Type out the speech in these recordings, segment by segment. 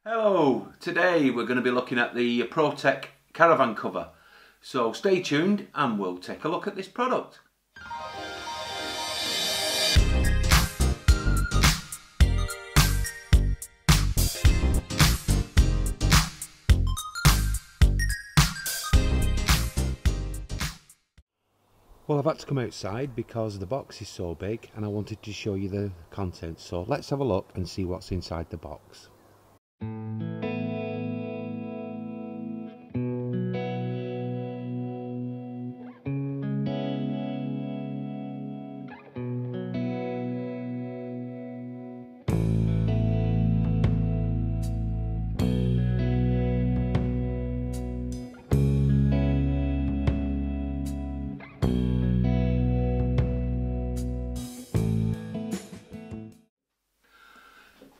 Hello, today we're going to be looking at the Protec Caravan cover. So stay tuned and we'll take a look at this product. Well, I've had to come outside because the box is so big and I wanted to show you the contents. So let's have a look and see what's inside the box.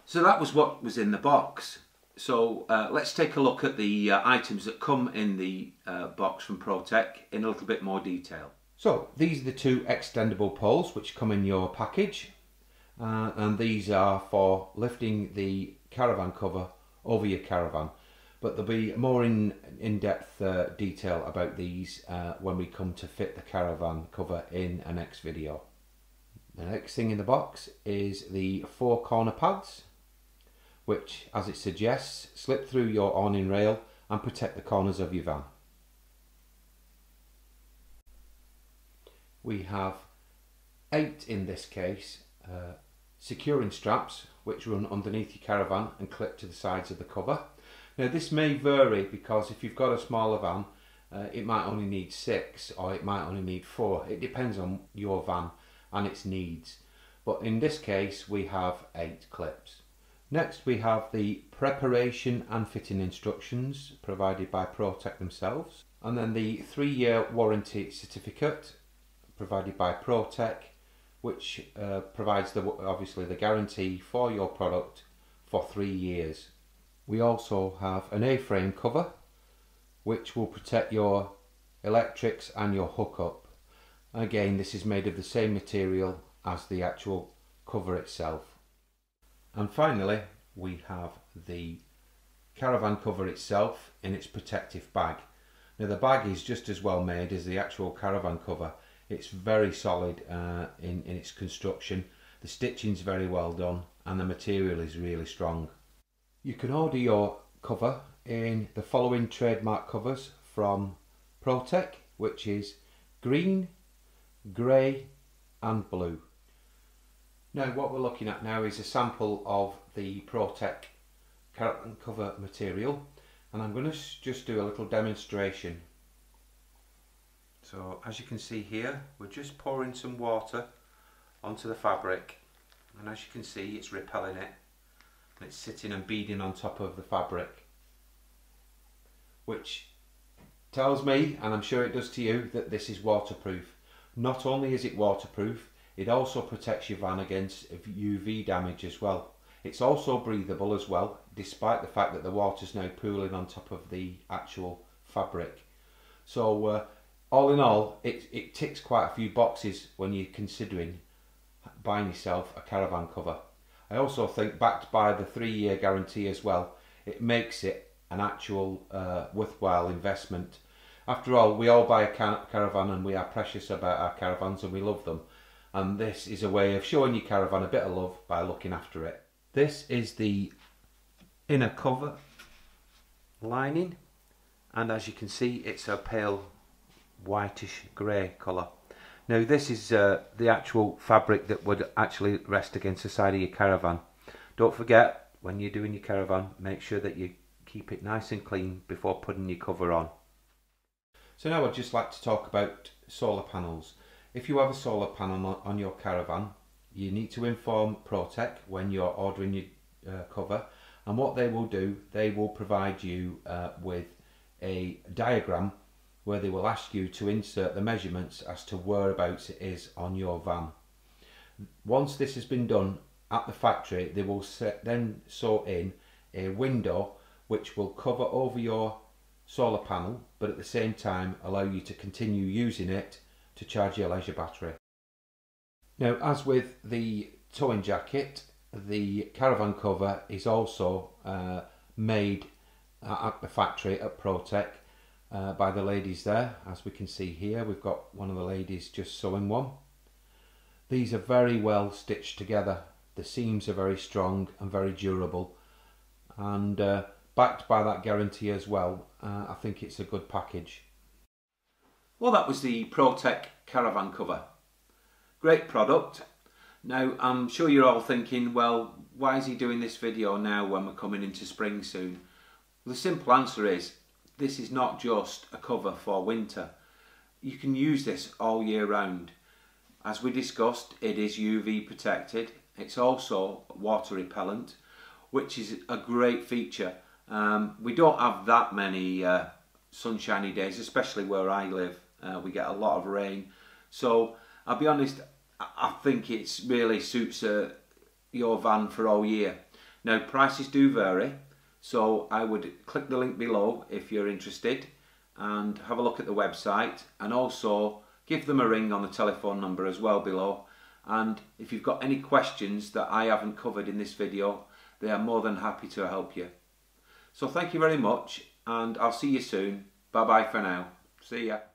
So that was what was in the box. So let's take a look at the items that come in the box from Protec in a little bit more detail. So these are the two extendable poles which come in your package, and these are for lifting the caravan cover over your caravan, but there'll be more in-depth detail about these when we come to fit the caravan cover in a next video. The next thing in the box is the 4 corner pads, which, as it suggests, slip through your awning rail and protect the corners of your van. We have 8 in this case, securing straps which run underneath your caravan and clip to the sides of the cover. Now this may vary because if you've got a smaller van, it might only need 6 or it might only need 4. It depends on your van and its needs. But in this case we have 8 clips. Next we have the preparation and fitting instructions provided by Protec themselves, and then the 3-year warranty certificate provided by Protec, which provides obviously the guarantee for your product for 3 years. We also have an A-frame cover which will protect your electrics and your hookup. Again, this is made of the same material as the actual cover itself. And finally we have the caravan cover itself in its protective bag. Now the bag is just as well made as the actual caravan cover. It's very solid in its construction, the stitching is very well done and the material is really strong. You can order your cover in the following trademark covers from Protec, which is green, grey and blue. Now what we're looking at now is a sample of the Protec caravan cover material, and I'm going to just do a little demonstration. So as you can see here, we're just pouring some water onto the fabric, and as you can see it's repelling it and it's sitting and beading on top of the fabric, which tells me, and I'm sure it does to you, that this is waterproof. Not only is it waterproof, it also protects your van against UV damage as well. It's also breathable as well, despite the fact that the water's now pooling on top of the actual fabric. So all in all, it ticks quite a few boxes when you're considering buying yourself a caravan cover. I also think, backed by the 3-year guarantee as well, it makes it an actual worthwhile investment. After all, we all buy a caravan and we are precious about our caravans and we love them. And this is a way of showing your caravan a bit of love by looking after it. This is the inner cover lining, and as you can see it's a pale whitish grey colour. Now this is the actual fabric that would actually rest against the side of your caravan. Don't forget, when you're doing your caravan, make sure that you keep it nice and clean before putting your cover on. So now I'd just like to talk about solar panels. If you have a solar panel on your caravan, you need to inform Protec when you're ordering your cover, and what they will do, they will provide you with a diagram where they will ask you to insert the measurements as to whereabouts it is on your van. Once this has been done at the factory, they will then sew in a window which will cover over your solar panel, but at the same time allow you to continue using it to charge your leisure battery. Now, as with the towing jacket, the caravan cover is also made at the factory at Protec by the ladies there. As we can see here, we've got one of the ladies just sewing one. These are very well stitched together. The seams are very strong and very durable, and backed by that guarantee as well. I think it's a good package. Well, that was the Protec Caravan cover. Great product. Now, I'm sure you're all thinking, well, why is he doing this video now when we're coming into spring soon? The simple answer is, this is not just a cover for winter. You can use this all year round. As we discussed, it is UV protected. It's also water repellent, which is a great feature. We don't have that many sunshiny days, especially where I live. We get a lot of rain. So I'll be honest, I think it really suits your van for all year. Now, prices do vary, so I would click the link below if you're interested and have a look at the website, and also give them a ring on the telephone number as well below. And if you've got any questions that I haven't covered in this video, they are more than happy to help you. So thank you very much, and I'll see you soon. Bye bye for now. See ya.